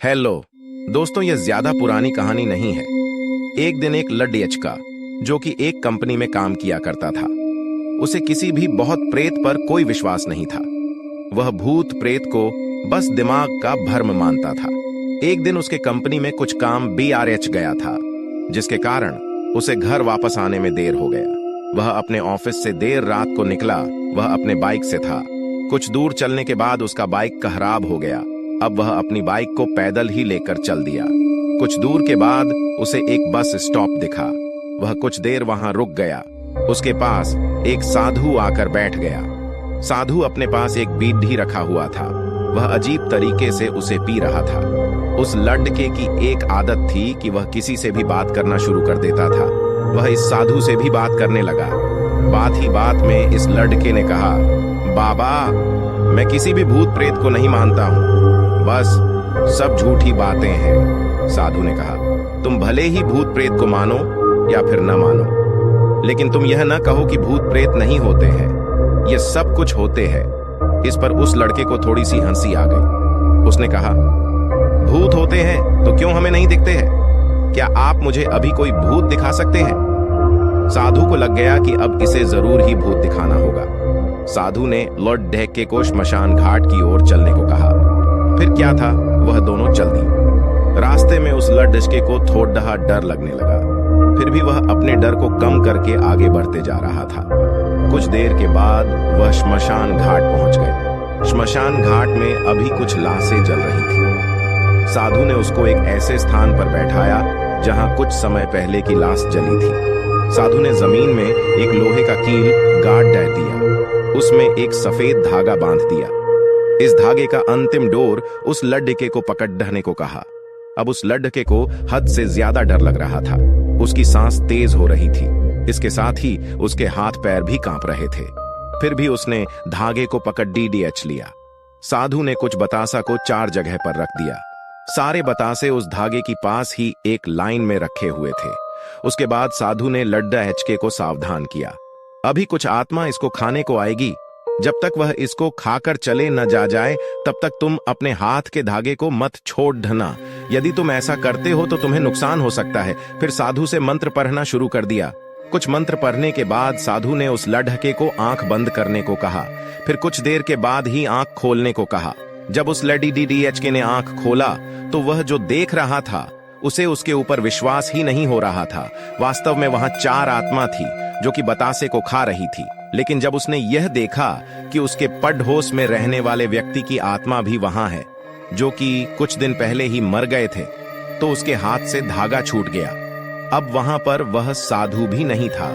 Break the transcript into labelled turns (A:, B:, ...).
A: Hello दोस्तों, यह ज्यादा पुरानी कहानी नहीं है। एक दिन एक लड्डयचका जो कि एक कंपनी में काम किया करता था, उसे किसी भी बहुत प्रेत पर कोई विश्वास नहीं था। वह भूत प्रेत को बस दिमाग का भ्रम मानता था। एक दिन उसके कंपनी में कुछ काम BRH गया था, जिसके कारण उसे घर वापस आने में देर हो गया। वह अपने ऑफिस से देर रात को निकला। वह अपने बाइक से था। कुछ दूर चलने के बाद उसका बाइक खराब हो गया। अब वह अपनी बाइक को पैदल ही लेकर चल दिया। कुछ दूर के बाद उसे एक बस स्टॉप दिखा। वह कुछ देर वहां रुक गया। उसके पास एक साधु आकर बैठ गया। साधु अपने पास एक बीड़ी रखा हुआ था। वह अजीब तरीके से उसे पी रहा था। उस लड़के की एक आदत थी कि वह किसी से भी बात करना शुरू कर देता था। वह इस साधु से भी बात करने लगा। बात ही बात में इस लड़के ने कहा, बाबा, मैं किसी भी भूत प्रेत को नहीं मानता हूँ, बस सब झूठी बातें हैं। साधु ने कहा, तुम भले ही भूत प्रेत को मानो या फिर न मानो, लेकिन तुम यह न कहो कि भूत प्रेत नहीं होते हैं। ये सब कुछ होते हैं। इस पर उस लड़के को थोड़ी सी हंसी आ गई। उसने कहा, भूत होते हैं तो क्यों हमें नहीं दिखते हैं? क्या आप मुझे अभी कोई भूत दिखा सकते हैं? साधु को लग गया कि अब इसे जरूर ही भूत दिखाना होगा। साधु ने लॉर्ड ढेके को श्मशान घाट की ओर चलने को कहा। फिर क्या था, वह दोनों चल दिए। रास्ते में उस लड़के को थोड़ा डर लगने लगा। फिर भी वह अपने डर को कम करके आगे बढ़ते जा रहा था। कुछ देर के बाद वह श्मशान घाट पहुंच गए। श्मशान घाट में अभी कुछ लाशें जल रही थी। साधु ने उसको एक ऐसे स्थान पर बैठाया जहां कुछ समय पहले की लाश जली थी। साधु ने जमीन में एक लोहे का कील गाड़ डाल दिया। उसमें एक सफेद धागा बांध दिया। इस धागे का अंतिम डोर उस लड़के को पकड़ ढहने को कहा। अब उस लड़के को हद से ज्यादा डर लग रहा था। उसकी सांस तेज हो रही थी। इसके साथ ही उसके हाथ पैर भी कांप रहे थे। फिर भी उसने धागे को पकड़ DDH लिया। साधु ने कुछ बतासा को 4 जगह पर रख दिया। सारे बतासे उस धागे की पास ही एक लाइन में रखे हुए थे। उसके बाद साधु ने लड्डा को सावधान किया, अभी कुछ आत्मा इसको खाने को आएगी। जब तक वह इसको खाकर चले न जाए तब तक तुम अपने हाथ के धागे को मत छोड़ ढना। यदि तुम ऐसा करते हो तो तुम्हें नुकसान हो सकता है। फिर साधु से मंत्र पढ़ना शुरू कर दिया। कुछ मंत्र पढ़ने के बाद साधु ने उस लड़के को आंख बंद करने को कहा। फिर कुछ देर के बाद ही आंख खोलने को कहा। जब उस DDH ने आंख खोला तो वह जो देख रहा था उसे उसके ऊपर विश्वास ही नहीं हो रहा था। वास्तव में वहां 4 आत्मा थी जो कि बतासे को खा रही थी। लेकिन जब उसने यह देखा कि उसके पड़ोस में रहने वाले व्यक्ति की आत्मा भी वहां है, जो कि कुछ दिन पहले ही मर गए थे, तो उसके हाथ से धागा छूट गया। अब वहां पर वह साधु भी नहीं था।